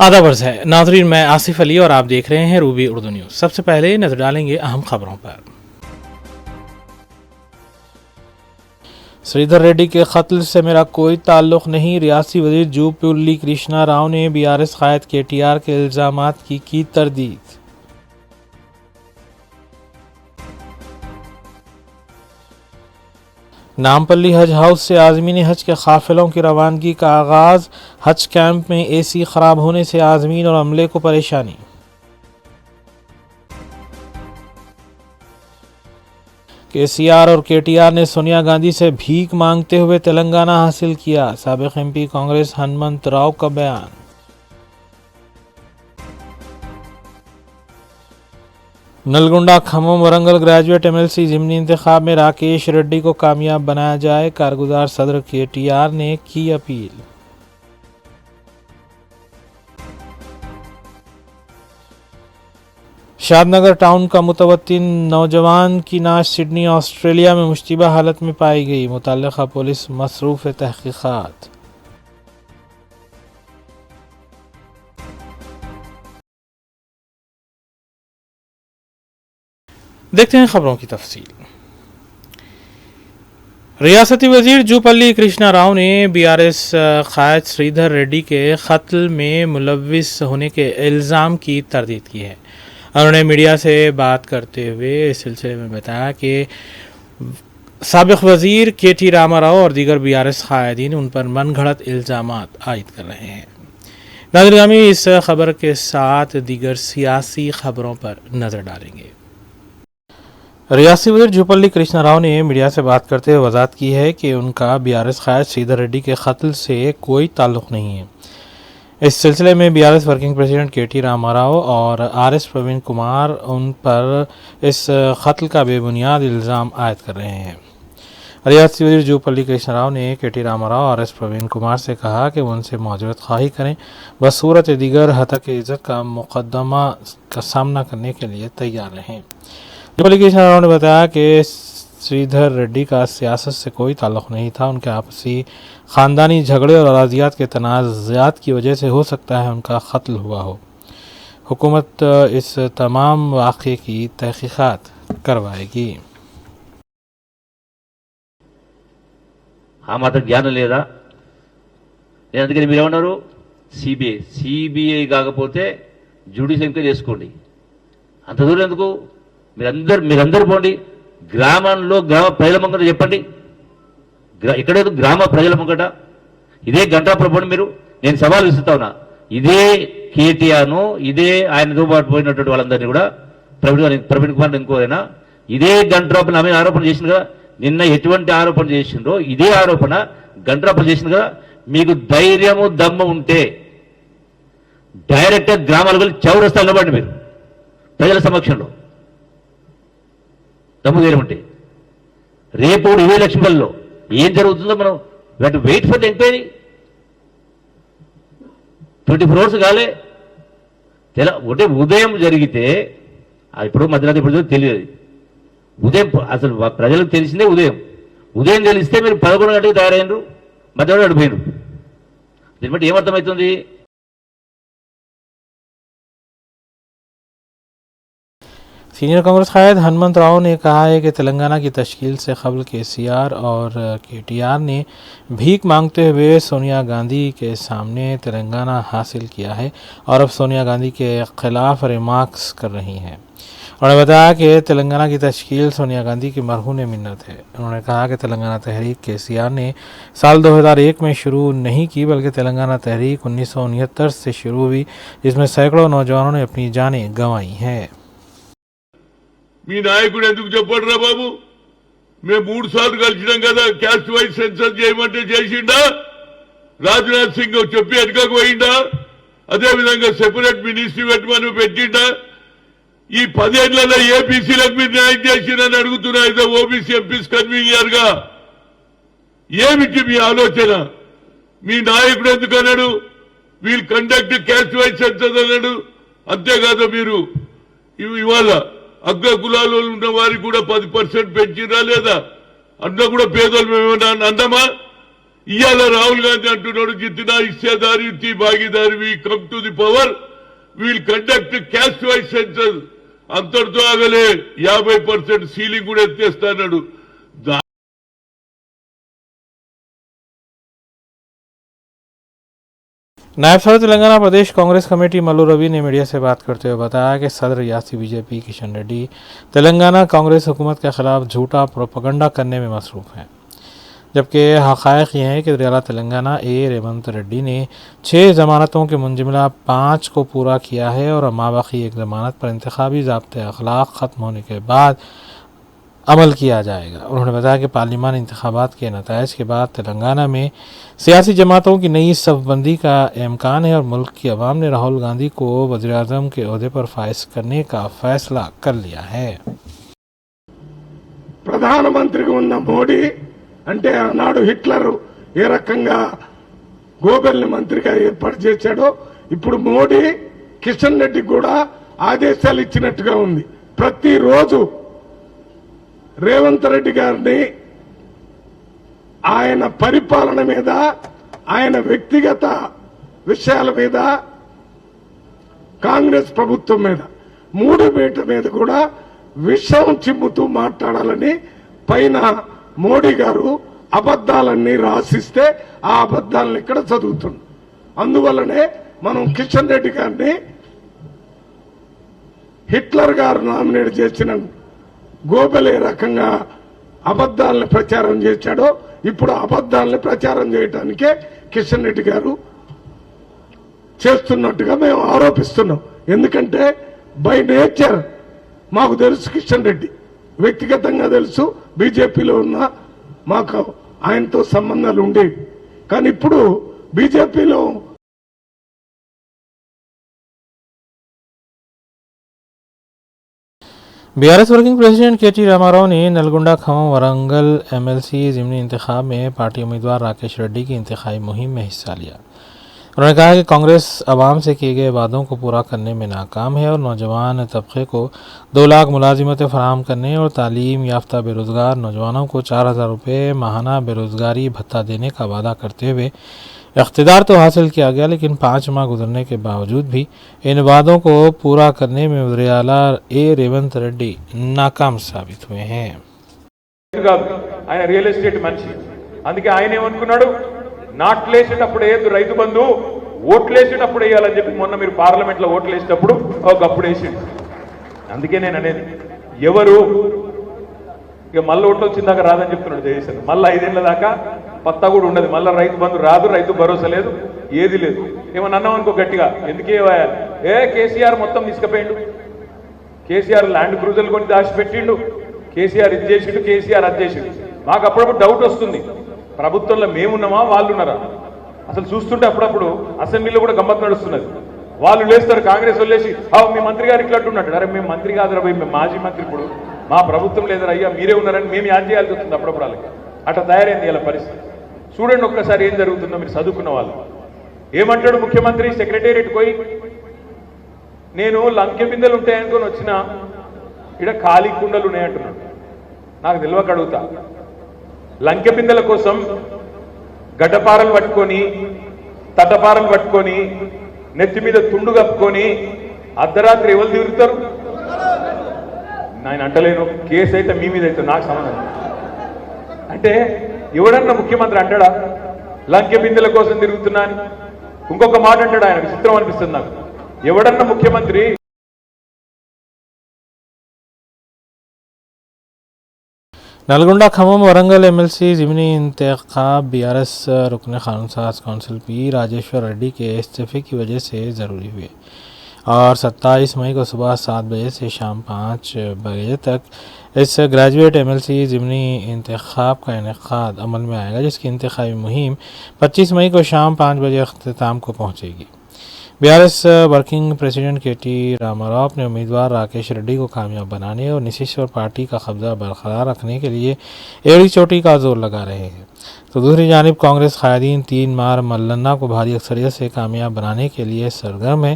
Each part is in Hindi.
आदाब अर्ज़ है नाज़रीन, मैं आसिफ अली और आप देख रहे हैं रूबी उर्दू न्यूज़। सबसे पहले नजर डालेंगे अहम खबरों पर। श्रीधर रेड्डी के कत्ल से मेरा कोई ताल्लुक नहीं, रियासी वजीर जूपल्ली कृष्णा राव ने बीआरएस कायद केटीआर के इल्जामात की तरदीद। नामपल्ली हज हाउस से आज़मीन हज के काफिलों की रवानगी का आगाज़। हज कैंप में एसी ख़राब होने से आज़मीन और अमले को परेशानी। केसीआर और केटीआर ने सोनिया गांधी से भीख मांगते हुए तेलंगाना हासिल किया, साबिक़ एमपी कांग्रेस हनुमंत राव का बयान। नलगुंडा खम्मम वरंगल ग्रेजुएट एमएलसी ज़िमनी इंतखाब में राकेश रेड्डी को कामयाब बनाया जाए, कारगुजार सदर केटीआर ने की अपील। शादनगर टाउन का मुतवत्तिन नौजवान की नाश सिडनी ऑस्ट्रेलिया में मुश्तिबा हालत में पाई गई, मुतल्लिका पुलिस मसरूफ़ तहक़ीक़ात। देखते हैं खबरों की तफसील। रियासती वजीर जूपल्ली कृष्णा राव ने बीआरएस कायद श्रीधर रेड्डी के कत्ल में मुलव्विस होने के इल्ज़ाम की तरदीद की है। उन्होंने मीडिया से बात करते हुए इस सिलसिले में बताया कि साबिक़ वजीर केटी रामाराव और दीगर बीआरएस कायदीन उन पर मनगढ़ंत इल्ज़ामात आयद कर रहे हैं। नाज़रीन, इस खबर के साथ दीगर सियासी खबरों पर नज़र डालेंगे। रियासी वजीर जूपल्ली कृष्णा राव ने मीडिया से बात करते हुए वजाहत की है कि उनका बीआरएस कायद श्रीधर रेड्डी के कत्ल से कोई ताल्लुक़ नहीं है। इस सिलसिले में बीआरएस वर्किंग प्रेसिडेंट केटी रामाराव और आरएस प्रवीण कुमार उन पर इस कत्ल का बेबुनियाद इल्ज़ाम आयद कर रहे हैं। रियासी वजीर जूपल्ली कृष्णा राव ने केटी रामाराव और आरएस प्रवीण कुमार से कहा कि वो उनसे माजरत खाही करें, बसूरत दीगर हतक इज़्ज़त का मुकदमा का सामना करने के लिए तैयार रहें। जूपल्ली कृष्णा राव ने बताया कि श्रीधर रेड्डी का सियासत से कोई ताल्लुक़ नहीं था। उनके आपसी ख़ानदानी झगड़े और अराज़ियात के तनाज़ात की वजह से हो सकता है उनका कत्ल हुआ हो। हुकूमत इस तमाम वाक़े की तहक़ीक़ात करवाएगी। ఆ మాత్రం జ్ఞానం లేదా? నేను అందుకని మీరేమన్నారు, సిబిఐ కాకపోతే జ్యుడిషియల్ ఎంక్వైరీ చేసుకోండి. అంత దూరం ఎందుకు? మీరందరూ పోండి, గ్రామంలో గ్రామ ప్రజల ముంగట చెప్పండి. ఎక్కడేదో గ్రామ ప్రజల ముంగట ఇదే గంటాపురం పోండి. మీరు, నేను సవాల్ ఇస్తా ఉన్నా, ఇదే కేటీఆర్ను, ఇదే ఆయనతో పాటు పోయినటువంటి వాళ్ళందరినీ కూడా ప్రవీణ్ కుమార్ ఇంకోరైనా ఇదే గంటాపురం ఆమె ఆరోపణ చేసింది కదా. నిన్న ఎటువంటి ఆరోపణ చేసిండ్రో ఇదే ఆరోపణ గంటాపురం చేసింది కదా. మీకు ధైర్యము దమ్ము ఉంటే డైరెక్ట్గా గ్రామాలకు వెళ్ళి చౌరస్తా నిలబడండి. మీరు ప్రజల సమక్షంలో దమ్ము ధైర్యం ఉంటే రేపు ఇవే ఎలక్షన్లలో ఏం జరుగుతుందో మనం wait for the enquiry. 24 hours కాలే ఒకటే ఉదయం జరిగితే, ఇప్పుడు మధ్యరాత్రి ఇప్పుడు తెలియదు. ఉదయం అసలు ప్రజలకు తెలిసిందే ఉదయం తెలిస్తే మీరు 11 గంటలకు తయారైనరు, మధ్యలో అడిపోయినరు. దీన్ని బట్టి ఏమర్థమవుతుంది? सीनियर कांग्रेस कायद हनुमंत राव ने कहा है कि तेलंगाना की तश्कील से कबल केसीआर और केटीआर ने भीख मांगते हुए सोनिया गांधी के सामने तेलंगाना हासिल किया है और अब सोनिया गांधी के ख़िलाफ़ रिमार्क्स कर रही हैं। उन्होंने बताया कि तेलंगाना की तश्कील सोनिया गांधी की मरहून मिन्नत है। उन्होंने कहा कि तेलंगाना तहरीक केसीआर ने साल 2001 में शुरू नहीं की, बल्कि तेलंगाना तहरीक 1969 से शुरू हुई, जिसमें सैकड़ों नौजवानों ने अपनी जानें गंवाई हैं। మీ నాయకుడు ఎందుకు చెప్పాడు రా బాబు? మేము 3 సార్లు కలిసినాం కదా, క్యాస్ట్ వైజ్ సెన్సస్ చేయమంటే చేసిండా? రాజ్నాథ్ సింగ్ చెప్పి వెనుకకు పోయిండా? అదేవిధంగా సెపరేట్ మినిస్ట్రీ పెట్టమని పెట్టిండా? ఈ 10 ఏళ్లలో ఏబీసీలకు మీరు న్యాయం చేసిందని అడుగుతున్నా. అయితే ఓబీసీ ఎంపీస్ కన్వీనియర్ గా ఏమిటి మీ ఆలోచన? మీ నాయకుడు ఎందుకు అన్నాడు wheel conduct caste wise census అన్నాడు? అంతేకాదు, మీరు ఇవాళ అగ్ర కులాలు ఉన్న వారికి కూడా 10% పెంచినా లేదా? అన్న కూడా పేదోళ్ళు మేమేమన్నా అన్నామా? ఇవాళ రాహుల్ గాంధీ అంటున్నాడు జిత్నా హిస్సేదారీ థీ భాగీదారీ we come to the power will conduct caste wise census. అంతటితో ఆగలే 50% సీలింగ్ కూడా ఎత్తేస్తాడు. नायब सदर तेलंगाना प्रदेश कांग्रेस कमेटी मल्लू रवि ने मीडिया से बात करते हुए बताया कि सदर रियासती बीजेपी किशन रेड्डी तेलंगाना कांग्रेस हुकूमत के खिलाफ झूठा प्रोपगंडा करने में मसरूफ़ हैं, जबकि हक़ाइक़ ये है कि वज़ीर तेलंगाना रेवंत रेड्डी ने 6 ज़मानतों के मुंजमला 5 को पूरा किया है और माबाकी एक ज़मानत पर इंतखाबी ज़ाब्ते अखलाक ख़त्म होने के बाद अमल किया जाएगा। उन्होंने बताया कि पार्लिमानी इंतखाबात के नताइज के बाद तेलंगाना में सियासी जमातों की नई सफ़बंदी का इम्कान है और मुल्क की अवाम ने राहुल गांधी को वज़ीर आज़म के ओहदे पर फाइज करने का फैसला कर लिया है। ప్రధానమంత్రిగా ఉన్న మోడీ అంటే ఆనాడు హిట్లర్ ఏ రకంగా గోబెల్ని మంత్రిగా ఏర్పాటు చేశాడో ఇప్పుడు మోడీ కిషన్ రెడ్డి కూడా ఆదేశాలు ఇచ్చినట్టుగా ఉంది. ప్రతిరోజు రేవంత్ రెడ్డి గారిని ఆయన పరిపాలన మీద, ఆయన వ్యక్తిగత విషయాల మీద, కాంగ్రెస్ ప్రభుత్వం మీద, 3 మీట మీద కూడా విషం చిమ్ముతూ మాట్లాడాలని పైన మోడీ గారు అబద్దాలన్నీ రాసిస్తే ఆ అబద్దాలను ఇక్కడ చదువుతున్నాం. అందువల్లనే మనం కిషన్ రెడ్డి గారిని హిట్లర్ గారు నామినేట్ చేసిన గోబెల్ ఏ రకంగా అబద్దాలను ప్రచారం చేశాడో ఇప్పుడు అబద్దాలను ప్రచారం చేయడానికే కిషన్ రెడ్డి గారు చేస్తున్నట్టుగా మేము ఆరోపిస్తున్నాం. ఎందుకంటే బై నేచర్ మాకు తెలుసు కిషన్ రెడ్డి, వ్యక్తిగతంగా తెలుసు, బీజేపీలో ఉన్న మాకు ఆయనతో సంబంధాలు ఉండేవి. కానీ ఇప్పుడు బీజేపీలో BRS working president KT. Rama Rao ने नलगुंडा खम्मम वरंगल एमएलसी ज़िमनी इंतखाब में पार्टी उम्मीदवार राकेश रेड्डी की इंतखाबी मुहिम में हिस्सा लिया। उन्होंने कहा कि कांग्रेस आवाम से किए गए वादों को पूरा करने में नाकाम है और नौजवान तबके को 2 लाख मुलाजिमतें फराहम करने और तालीम याफ्ता बेरोज़गार नौजवानों को 4,000 रुपये माहाना बेरोज़गारी भत्ता देने का वादा करते हुए इख्तिदार तो हासिल किया गया, लेकिन 5 माह गुजरने के बावजूद भी इन वादों को पूरा करने में वज़ीर आला रेवंत रेड्डी नाकाम साबित हुए हैं। ఆయన రియల్ ఎస్టేట్ మనిషి, అందుకే ఆయన ఏమనుకున్నాడు, నాట్లేసేటప్పుడు వేయద్దు రైతు బంధు, ఓట్లేసేటప్పుడు వేయాలని చెప్పి మొన్న మీరు పార్లమెంట్లో ఓట్లు వేసేటప్పుడు ఒకప్పుడు వేసిండు. అందుకే నేను అనేది ఎవరు ఇక మళ్ళీ ఓట్లు వచ్చిందాకా రాదని చెప్తున్నాడు జయసేన. మళ్ళీ 5 ఏళ్ల దాకా పత్తా కూడా ఉండదు, మళ్ళీ రైతు బంధు రాదు, రైతు భరోసా లేదు, ఏది లేదు. ఏమన్నా అన్నాం అనుకో గట్టిగా, ఎందుకే కేసీఆర్ మొత్తం తీసుకుపోయిండు, కేసీఆర్ ల్యాండ్ క్రూజర్లు కొని దాచిపెట్టిండు, కేసీఆర్ ఇది చేసిండు, కేసీఆర్ అది చేసిండు. మాకు అప్పుడప్పుడు డౌట్ వస్తుంది, ప్రభుత్వంలో మేమున్నామా వాళ్ళు ఉన్నారా? అసలు చూస్తుంటే అప్పుడప్పుడు అసెంబ్లీలో కూడా గమ్మత్ నడుస్తున్నది. వాళ్ళు లేస్తారు, కాంగ్రెస్ వాళ్ళు లేచి మీ మంత్రి గారు ఇట్లంటున్నాడు. అరే మేము మంత్రి కాదురా భయ్, మేము మాజీ మంత్రి, ఇప్పుడు మా ప్రభుత్వం లేదరా అయ్యా, మీరే ఉన్నారని మేము యాడ్ చేయాల్సి వస్తుంది అప్పుడప్పుడు. వాళ్ళకి అట్లా తయారైంది ఇలా పరిస్థితి. చూడండి ఒక్కసారి ఏం జరుగుతుందో, మీరు చదువుకున్న వాళ్ళు. ఏమంటాడు ముఖ్యమంత్రి సెక్రటేరియట్ పోయి, నేను లంకె బిందెలు ఉంటాయనుకొని వచ్చిన ఇక్కడ ఖాళీ కుండలు ఉన్నాయంటున్నాడు. నాకు తెలియక అడుగుతా, లంకె బిందెల కోసం గడ్డపారలు పట్టుకొని, తట్టపారలు పట్టుకొని, నెత్తి మీద తుండు కప్పుకొని అర్ధరాత్రి ఎవరు తిరుగుతారు? నేను అంటలేను, కేసు అయితే మీ మీద అయితే నాకు సంబంధం. అంటే ఎవడన్నా ముఖ్యమంత్రి అంటాడా లంకె బిందెల కోసం తిరుగుతున్నా అని? ఇంకొక మాట అంటాడు ఆయన, విచిత్రం అనిపిస్తుంది నాకు. ఎవడన్నా ముఖ్యమంత్రి नलगुंडा खम्मम वरंगल एमएलसी ज़िमनी इंतखाब बीआरएस रुकन क़ानून साज काउंसिल पी राजेश्वर रेड्डी के इस्तीफे की वजह से ज़रूरी हुए और 27 मई को सुबह 7 बजे से शाम 5 बजे तक इस ग्रेजुएट एमएलसी ज़िमनी इंतखाब का इनेकाद अमल में आएगा, जिसकी इंतखाबी मुहिम 25 मई को शाम 5 बजे अख्ताम को पहुँचेगी। BRS working president KT. Rama Rao अपने उम्मीदवार राकेश रेड्डी को कामयाब बनाने और नीतीश्वर पार्टी का कब्जा बरकरार रखने के लिए एड़ी चोटी का जोर लगा रहे हैं, तो दूसरी जानिब कांग्रेस कायदीन 3 मार मल्लन्ना को भारी अक्सरियत से कामयाब बनाने के लिए सरगर्म है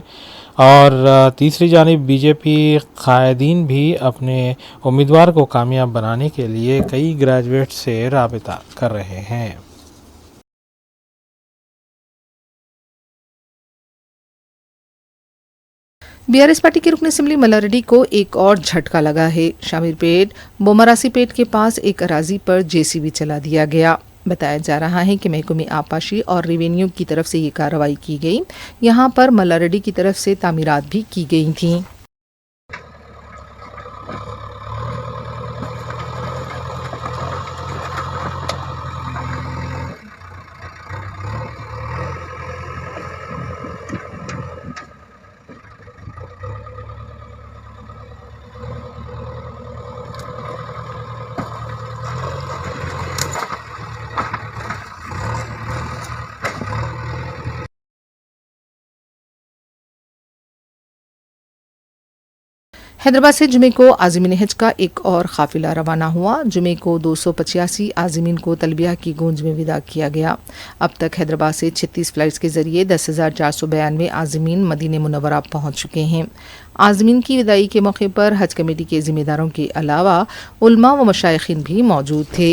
और तीसरी जानिब बीजेपी कायदीन भी अपने उम्मीदवार को कामयाब बनाने के लिए कई ग्रेजुएट से राबिता कर रहे हैं। बीआरएस पार्टी के रुकन असेंबली मल्लारेड्डी को एक और झटका लगा है। शामीरपेट बोमरासीपेट के पास एक अराजी पर जेसीबी चला दिया गया। बताया जा रहा है कि महकमे आपाशी और रेवेन्यू की तरफ से ये कार्रवाई की गई। यहां पर मल्लारेड्डी की तरफ से तामीरात भी की गई थीं। हैदराबाद से जुमे को आज़मीन हज का एक और काफिला रवाना हुआ। जुमे को 285 आज़मीन को तलबिया की गूंज में विदा किया गया। अब तक हैदराबाद से 36 फ्लाइट्स के जरिए 10,492 आज़मीन मदीने मुनव्वरा पहुंच चुके हैं। आज़मीन की विदाई के मौके पर हज कमेटी के जिम्मेदारों के अलावा उलमा व मशाइखीन भी मौजूद थे।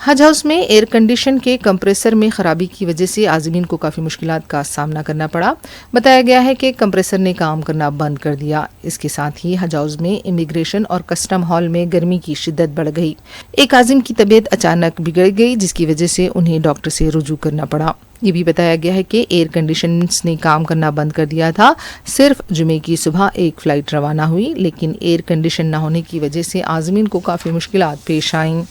हज हाउस में एयर कंडीशन के कंप्रेसर में खराबी की वजह से आज़मीन को काफ़ी मुश्किलात का सामना करना पड़ा। बताया गया है कि कंप्रेसर ने काम करना बंद कर दिया। इसके साथ ही हज हाउस में इमिग्रेशन और कस्टम हॉल में गर्मी की शिद्दत बढ़ गई। एक आज़िम की तबीयत अचानक बिगड़ गई, जिसकी वजह से उन्हें डॉक्टर से रुजू करना पड़ा। ये भी बताया गया है कि एयर कंडीशनर्स ने काम करना बंद कर दिया था। सिर्फ जुमे की सुबह एक फ़्लाइट रवाना हुई, लेकिन एयर कंडीशन न होने की वजह से आज़मीन को काफ़ी मुश्किलात पेश आईं।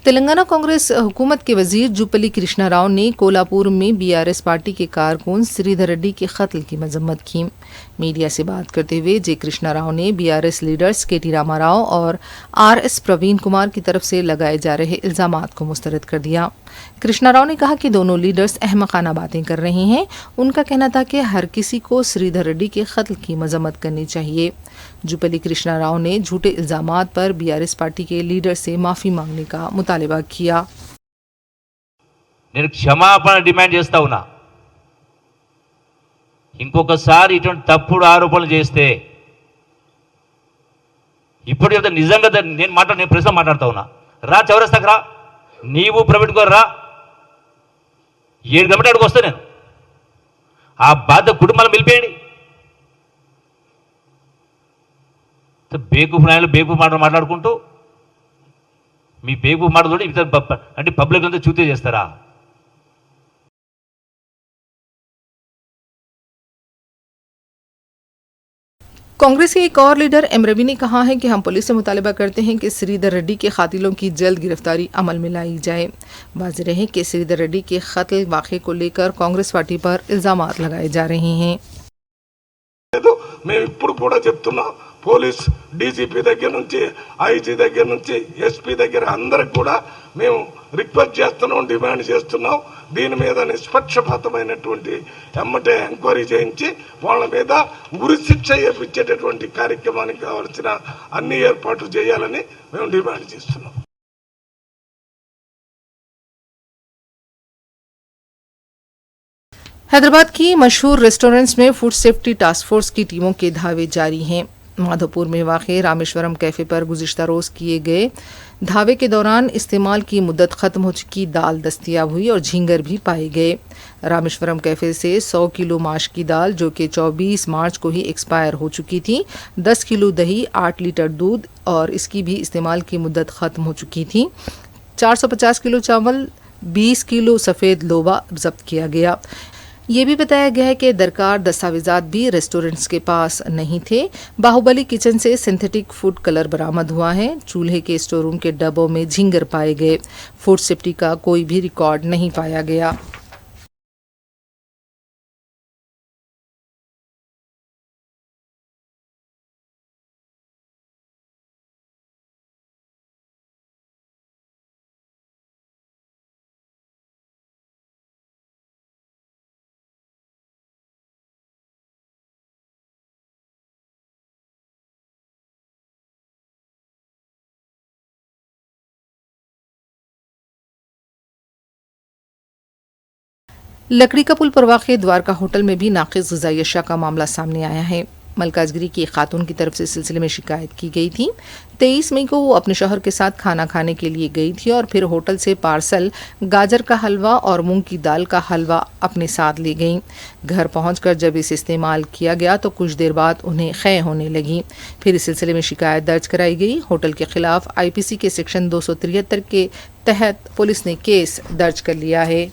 तेलंगाना कांग्रेस हुकूमत के वजीर जुपल्ली कृष्णा राव ने कोल्हापुर में बीआरएस पार्टी के कारकुन श्रीधर रेड्डी के कत्ल की मजम्मत की। मीडिया से बात करते हुए जे कृष्णा राव ने बीआरएस लीडर्स केटी रामाराव और आरएस प्रवीण कुमार की तरफ से लगाए जा रहे इल्जामात को मुस्तरद कर दिया। कृष्णा राव ने कहा कि दोनों लीडर्स अहमकाना बातें कर रहे हैं। उनका कहना था कि हर किसी को श्रीधर रेड्डी के कत्ल की मजम्मत करनी चाहिए। जुपल्ली कृष्णा राव ने झूठे इल्जामात पर बीआरएस पार्टी के लीडर से माफी मांगने का मुतालिबा किया। నేను క్షమాపణ డిమాండ్ చేస్తా ఉన్నా. ఇంకొకసారి ఇటువంటి తప్పుడు ఆరోపణలు చేస్తే ఇప్పుడు చెప్తే నిజంగా నేను ప్రశ్న మాట్లాడుతా ఉన్నా. రా చౌరస్తాకు రా, నీవు ప్రవీణ్ గారు రా, 7 గంటల అడుగు వస్తా నేను. ఆ బాధ్యత కుటుంబాలను పిలిపేయండి. బేకూఫ్ నాయకులు బేకూఫ్ మాట్లాడుకుంటూ మీ బేకూఫ్ మాటలు అంటే పబ్లిక్ అంతా చూతే చేస్తారా? कांग्रेस के एक और लीडर एम रवि ने कहा है कि हम पुलिस से मुतालिबा करते हैं कि श्रीधर रेड्डी के कातिलों की जल्द गिरफ्तारी अमल में लाई जाए। वाज़ेह है कि श्रीधर रेड्डी के कत्ल वाक़े को लेकर कांग्रेस पार्टी पर इल्जामात लगाए जा रहे हैं। మేము ఇప్పుడు కూడా చెప్తున్నా, పోలీస్ డీజీపీ దగ్గర నుంచి ఐజీ దగ్గర నుంచి ఎస్పీ దగ్గర అందరికి కూడా మేము రిక్వెస్ట్ చేస్తున్నాం, డిమాండ్ చేస్తున్నాం. దీని మీద నిష్పక్షపాతమైనటువంటి ఎమ్మటే ఎంక్వైరీ చేయించి వాళ్ళ మీద ఉరిశిక్ష చేయించేటటువంటి కార్యక్రమానికి కావాల్సిన అన్ని ఏర్పాట్లు చేయాలని మేము డిమాండ్ చేస్తున్నాం. हैदराबाद की मशहूर रेस्टोरेंट्स में फूड सेफ्टी टास्क फोर्स की टीमों के धावे जारी हैं। माधोपुर में वाक़े रामेश्वरम कैफ़े पर गुज़िश्ता रोज़ किए गए धावे के दौरान इस्तेमाल की मुद्दत ख़त्म हो चुकी दाल दस्तयाब हुई और झींगर भी पाए गए। रामेश्वरम कैफ़े से 100 किलो माश की दाल, जो कि 24 मार्च को ही एक्सपायर हो चुकी थी, 10 किलो दही, 8 लीटर दूध और इसकी भी इस्तेमाल की मुद्दत ख़त्म हो चुकी थी। 450 किलो चावल, 20 किलो सफ़ेद लोबा जब्त किया गया। ये भी बताया गया है कि दरकार दस्तावेजात भी रेस्टोरेंट्स के पास नहीं थे। बाहुबली किचन से सिंथेटिक फूड कलर बरामद हुआ है। चूल्हे के स्टोर रूम के डब्बों में झींगर पाए गए। फूड सेफ्टी का कोई भी रिकॉर्ड नहीं पाया गया। लकड़ी का पुल पर वाक़े द्वारका होटल में भी नाक़िस ग़िज़ाई अशिया का मामला सामने आया है। मलकाजगिरी की एक खातून की तरफ से इस सिलसिले में शिकायत की गई थी। 23 मई को वो अपने शौहर के साथ खाना खाने के लिए गई थी और फिर होटल से पार्सल गाजर का हलवा और मूंग की दाल का हलवा अपने साथ ले गई। घर पहुंचकर जब इसे इस्तेमाल किया गया तो कुछ देर बाद उन्हें ख़य होने लगी। फिर इस सिलसिले में शिकायत दर्ज कराई गई। होटल के खिलाफ IPC के सेक्शन 273 के तहत पुलिस ने केस दर्ज कर लिया है।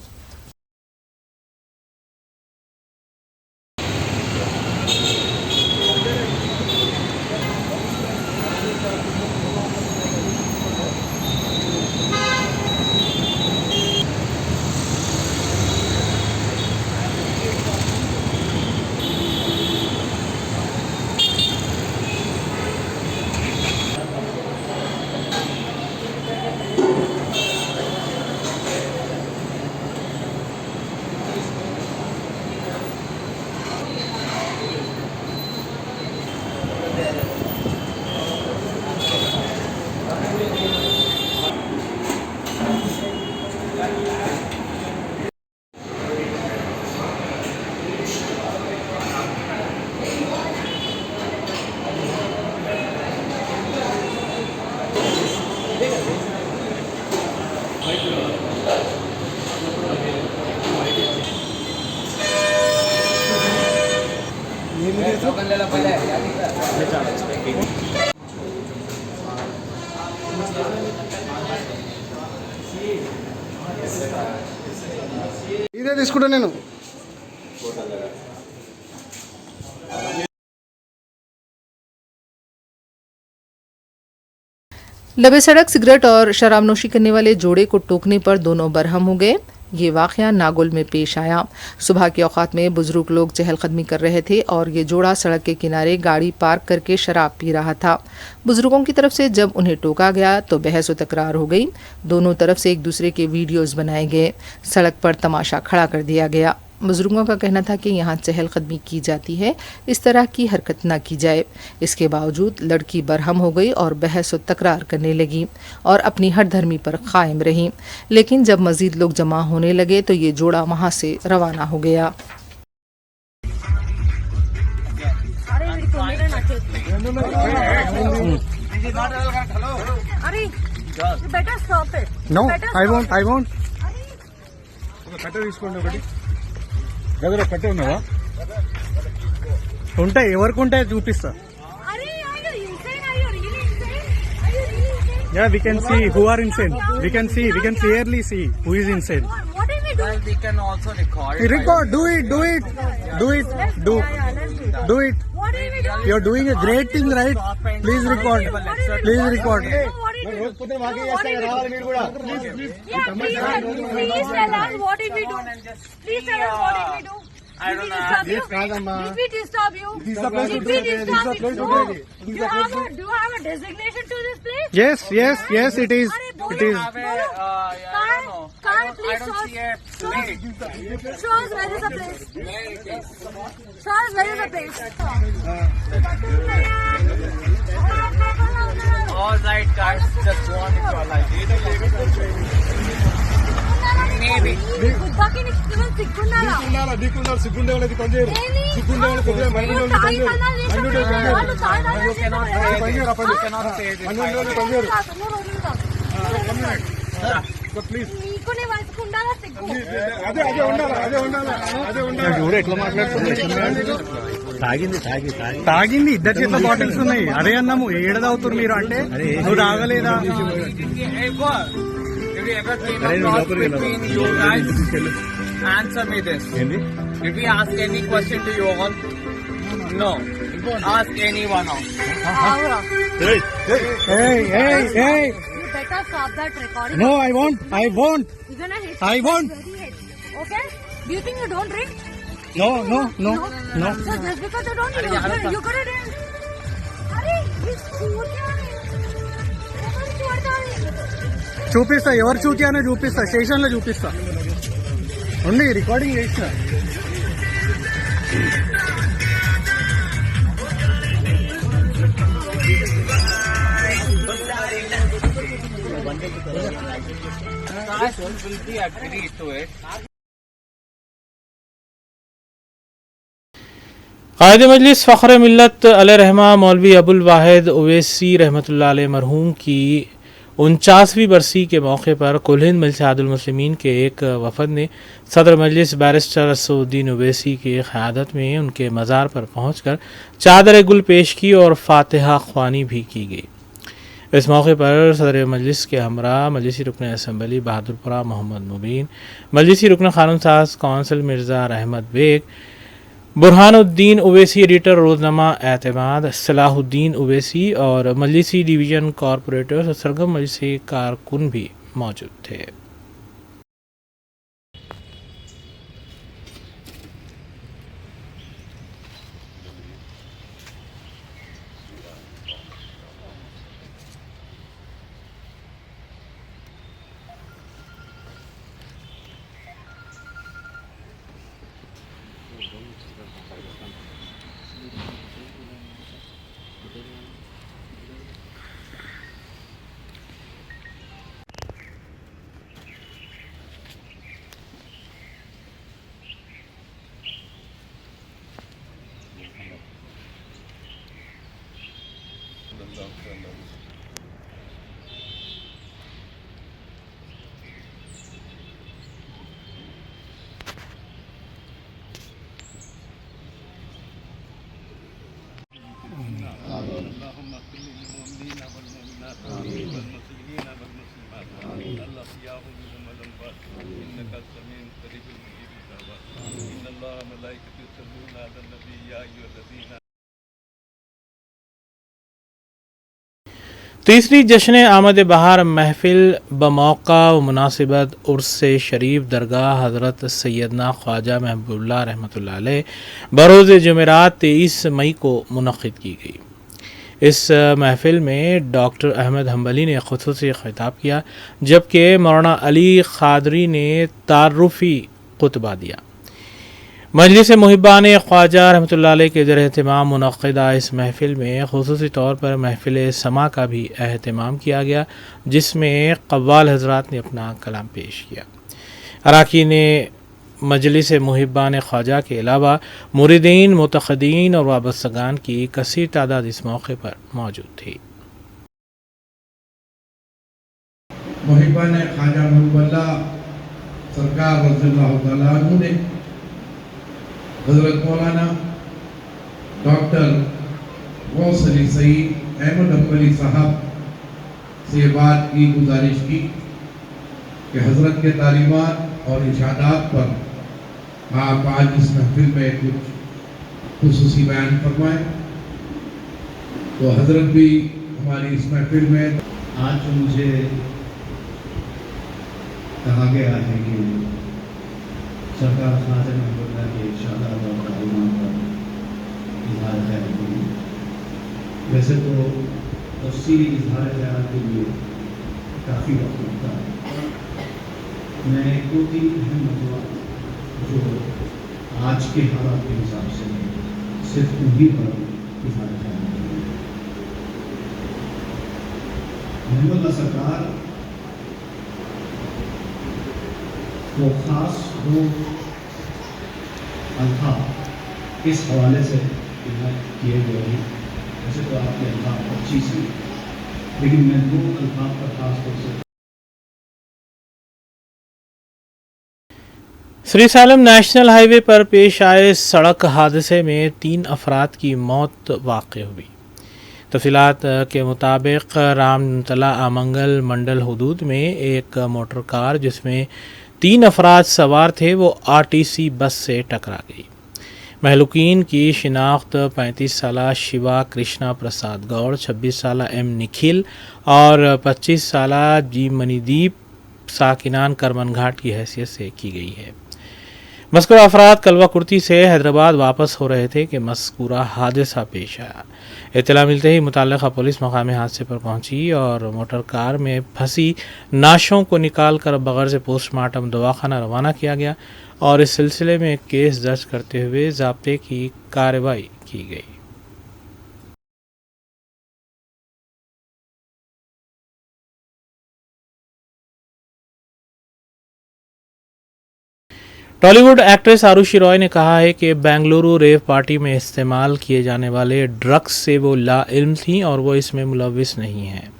ఇదే తీసుకుంటా నేను. लबे सड़क सिगरेट और शराबनोशी करने वाले जोड़े को टोकने पर दोनों बरहम हो गए। ये वाकया नागौल में पेश आया। सुबह के औकात में बुजुर्ग लोग चहलकदमी कर रहे थे और ये जोड़ा सड़क के किनारे गाड़ी पार्क करके शराब पी रहा था। बुजुर्गों की तरफ से जब उन्हें टोका गया तो बहस व तकरार हो गई। दोनों तरफ से एक दूसरे के वीडियोस बनाए गए। सड़क पर तमाशा खड़ा कर दिया गया। बुजुर्गों का कहना था कि यहाँ चहलकदमी की जाती है, इस तरह की हरकत न की जाए। इसके बावजूद लड़की बरहम हो गई और बहस व तकरार करने लगी और अपनी हठधर्मी पर कायम रही। लेकिन जब मजीद लोग जमा होने लगे तो ये जोड़ा वहाँ से रवाना हो गया। No, I won't. కట్టే ఉన్నావా ఉంటాయి ఎవరికి ఉంటాయి చూపిస్తా Yeah, we can see who are insane. We can clearly see who is insane. Well, we can also record. Record, do it. You're doing a great thing, right? Please record. Please tell us what did we do? Please tell us what did we do? I don't know. Did we disturb you? Did we disturb you? No. Do you have a designation to this place? Yes, it is. It is. Can't please show us where is the place. Show us where is the place. All right, guys, just go on with your life. Maybe. సిగ్గుండే వాళ్ళకి పని చేయరు. సిగ్గుండే వాళ్ళకి కొద్దిగా మైండ్ ఉండే పని చేయరు. You cannot say this. చూడు ఎట్లా మాట్లాడుతుంది. తాగింది ఇద్దరు చేతిలో బాటిల్స్ ఉన్నాయి. అదే అన్నాము ఏడ తాగుతారు మీరు అంటే నువ్వు తాగలేదా? If we ever came across between you guys, answer me this. Did we ask any question to you all? No. Ask anyone else. Hey. You better stop that recording. No, I won't. You're gonna hit I won't. very head. Okay? Do you think you don't drink? No. So just because you don't drink, you could have drink. Arey, this food చూపిస్తా ఎవరు చూకియానో చూపిస్తా స్టేషన్ లో చూపిస్తా ఉంది రికార్డింగ్ చేస్తా Will be agree to it. कायद मजलिस फ़ख्र मिल्लत अलैहिर्रहमा मौलवी अबुल वाहिद ओवैसी रहमतुल्लाह अलैह मरहूम की 49वीं बरसी के मौके पर कुल हिंद मिलसादुल मुस्लिमीन के एक वफद ने सदर मजलिस बैरिस्टर असदुद्दीन ओवैसी की क़यादत में उनके मज़ार पर पहुंचकर चादर गुल पेश की और फातिहा ख्वानी भी की गई। इस मौके पर सदर मजलिस के हमरा मजलिसी रुकन असम्बली बहादुरपुरा मोहम्मद मुबीन, मजलिसी रुकन क़ानून साज कौंसल मिर्ज़ा रहमत बेग, बुरहानुद्दीन ओवैसी एडिटर रोज़नामा एतमाद, सलाहुद्दीन ओवैसी और मजलिसी डिवीज़न कॉरपोरेटर्स और सरगम मजलिसी कारकुन भी मौजूद थे। तीसरी जश्न आमद बहार महफिल बमौका व मुनासिबत उर्स शरीफ दरगाह हज़रत सैयदना ख्वाजा महबूबुल्लाह रहमतुल्लाह अलैह बरोज़ जुमेरात 23 मई को मुनक़्क़िद की गई। इस महफिल में डॉक्टर अहमद हम्बली ने ख़ुसूसी ख़िताब किया, जबकि मौलाना अली क़ादरी ने तारुफ़ी खुतबा दिया। मजलिस मुहिब्बान ख्वाजा रहमतुल्लाह अलैह के ज़रिए एहतमाम मुनक़्क़िदा इस महफिल में ख़ुसूसी तौर पर महफिल समा का भी एहतमाम किया गया, जिसमें कव्वाल हज़रात ने अपना कलाम पेश किया। अराकीन मजलिस मुहिब्बान ख्वाजा के अलावा मुरीदीन, मुतक़द्दीन और वाबस्तगान की कसीर तादाद इस मौके पर मौजूद थी। मुहिब्बान ख्वाजा महबूबुल्लाह सरकार रज़ियल्लाहु तआला अन्हु ने हज़रत मौलाना डॉक्टर गौस अली सईद अहमद हम्बली साहब से बात की गुजारिश की कि हज़रत के तालीमात और इरशादात पर आप आज इस महफिल में कुछ खुसूसी बयान फरमाएं। तो हज़रत भी हमारी इस महफिल में आज जो मुझे कहा गया है कि सरकार ख्वाजा महबूबुल्लाह के इरशादात और तालीमात पर इज़हार ख्याल करें। वैसे तो तफसीली इज़हार ख्याल के लिए काफ़ी वक्त लगता है। मैं 2-3 अहम मौज़ूआत जो आज के हालात के हिसाब से सिर्फ उन्हीं पर इज़हार ख्याल करेंगे। महबूबुल्लाह सरकार वो ख़ास वो अल्फाज इस हवाले से किए गए हैं। वैसे तो आपके अल्फाज 25 हैं, लेकिन मैं 2 अल्फाज पर खास तौर से श्रीसालम नेशनल हाईवे पर पेश आए सड़क हादसे में 3 अफराद की मौत वाक़ई हुई। तफसीलात के मुताबिक रामतला आमंगल मंडल हदूद में एक मोटर कार जिसमें 3 अफराद सवार थे वो आरटीसी बस से टकरा गई। महलूकीन की शिनाख्त 35 साला शिवा कृष्णा प्रसाद गौड़, 26 साला एम निखिल और 25 साला जी मणिदीप साकिनान करमन घाट की हैसियत से की गई है। मज़कूरा अफराद कलवा कुर्ती से हैदराबाद वापस हो रहे थे कि मज़कूरा हादसा पेश आया। इत्तला मिलते ही मुतल्लिक़ा पुलिस मकामी हादसे पर पहुंची और मोटर कार में फंसी नाशों को निकाल कर बगैर से पोस्टमार्टम दवाखाना रवाना किया गया और इस सिलसिले में केस दर्ज करते हुए ज़ाब्ते की कार्रवाई की गई। टॉलीवुड एक्ट्रेस आरुषि रॉय ने कहा है कि बेंगलुरु रेव पार्टी में इस्तेमाल किए जाने वाले ड्रग्स से वो लाइल्म थीं और वो इसमें मुलव्विस नहीं हैं।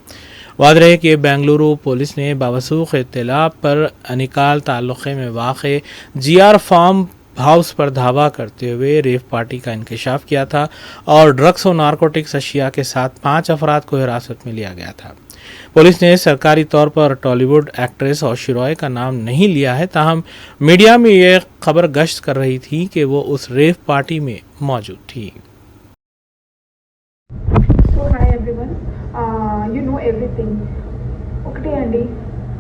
वाज़ेह है कि बेंगलुरु पुलिस ने बावसूख इत्तला पर अनिकाल ताल्लुक़े में वाक़े जीआर फार्म हाउस पर धावा करते हुए रेव पार्टी का इंकशाफ किया था और ड्रग्स और नारकोटिक्स अशिया के साथ 5 अफराद को हिरासत में लिया गया था। पुलिस ने सरकारी तौर पर टॉलीवुड एक्ट्रेस आरुषि रॉय का नाम नहीं लिया है, ताहम मीडिया में यह खबर गश्त कर रही थी कि वो उस रेव पार्टी में मौजूद थी। So hi everyone, you know everything. Okay Andy,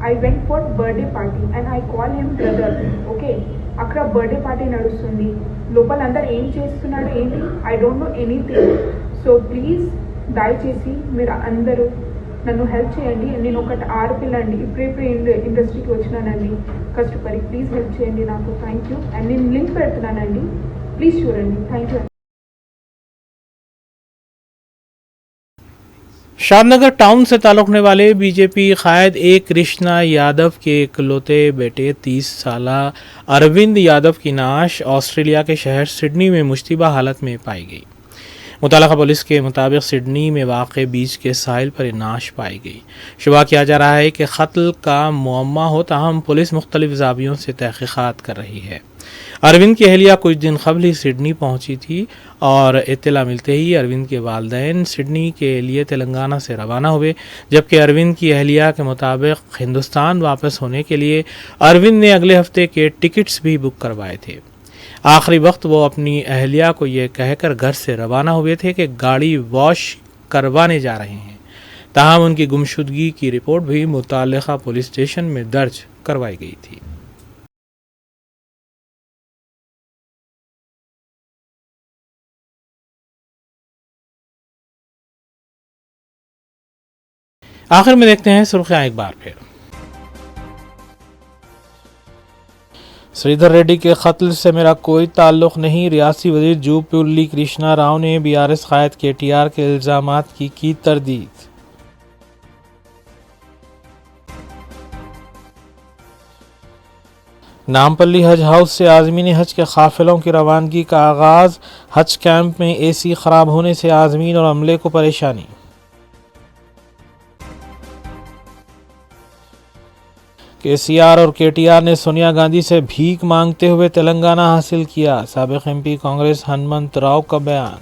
I went for birthday party and I call him brother. Okay, అక్కడ బర్త్డే పార్టీ నడుస్తుంది, లోపల అందరు ఏం చేస్తున్నాడు ఏంటి, I don't know anything. So please దయచేసి మీరు అందరూ నన్ను హెల్ప్ చేయండి. నేను ఒకటి ఆడపిల్ల అండి, ఇప్పుడే ఇండస్ట్రీకి వచ్చినానండి కష్టపడి. ప్లీజ్ హెల్ప్ చేయండి నాకు. Thank you. అండ్ నేను లింక్ పెడుతున్నానండి, ప్లీజ్ చూడండి. Thank you. शादनगर टाउन से ताल्लुक़ने वाले बीजेपी कायद ए कृष्णा यादव के इकलौते बेटे 30 साला अरविंद यादव की नाश ऑस्ट्रेलिया के शहर सिडनी में मुश्तबा हालत में पाई गई। मुतल्लिक़ा पुलिस के मुताबिक सिडनी में वाक़े बीच के साहिल पर नाश पाई गई। शुबा किया जा रहा है कि क़त्ल का मुअम्मा हो, ताहम पुलिस मुख्तलिफ ज़ावियों से तहक़ीक़ात कर रही है। अरविंद की अहलिया कुछ दिन कबल ही सिडनी पहुंची थी और इत्तला मिलते ही अरविंद के वालिदैन सिडनी के लिए तेलंगाना से रवाना हुए, जबकि अरविंद की अहलिया के मुताबिक हिंदुस्तान वापस होने के लिए अरविंद ने अगले हफ्ते के टिकट्स भी बुक करवाए थे। आखिरी वक्त वो अपनी अहलिया को यह कहकर घर से रवाना हुए थे कि गाड़ी वॉश करवाने जा रहे हैं। ताहम उनकी गुमशुदगी की रिपोर्ट भी मुताल्लिका पुलिस स्टेशन में दर्ज करवाई गई थी। आखिर में देखते हैं सुर्खियां एक बार फिर। श्रीधर रेड्डी के कत्ल से मेरा कोई ताल्लुक नहीं, रियासी वजीर जूपल्ली कृष्णा राव ने बीआरएस कायद केटीआर के इल्जामात की तरदीद। नामपल्ली हज हाउस से आज़मीन हज के काफिलों की रवानगी का आगाज। हज कैंप में एसी खराब होने से आज़मीन और अमले को परेशानी। केसीआर और केटीआर ने सोनिया गांधी से भीख मांगते हुए तेलंगाना हासिल किया, साबिक एमपी कांग्रेस हनुमंत राव का बयान।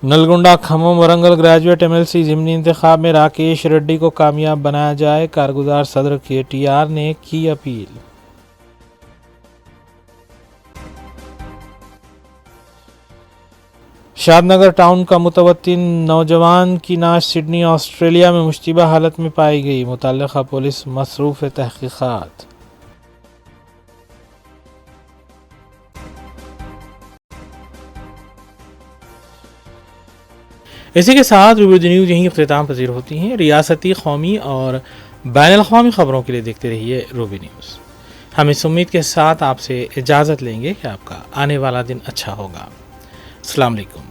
नलगोंडा खम्मम वरंगल ग्रेजुएट एमएलसी जिमनी इंतखाब में राकेश रेड्डी को कामयाब बनाया जाए, कारगुजार सदर केटीआर ने की अपील। शादनगर टाउन का मुतवत्तिन नौजवान की नाश सिडनी ऑस्ट्रेलिया में मुश्तबा हालत में पाई गई, मुतल्लिका पुलिस मसरूफ तहकीकात। इसी के साथ रूबी न्यूज़ यहीं इख्तिताम पजीर होती हैं। रियासती, कौमी और बैनुल-अक़वामी खबरों के लिए देखते रहिए रूबी न्यूज़। हम इस उम्मीद के साथ आपसे इजाज़त लेंगे कि आपका आने वाला दिन अच्छा होगा। अस्सलाम वालेकुम।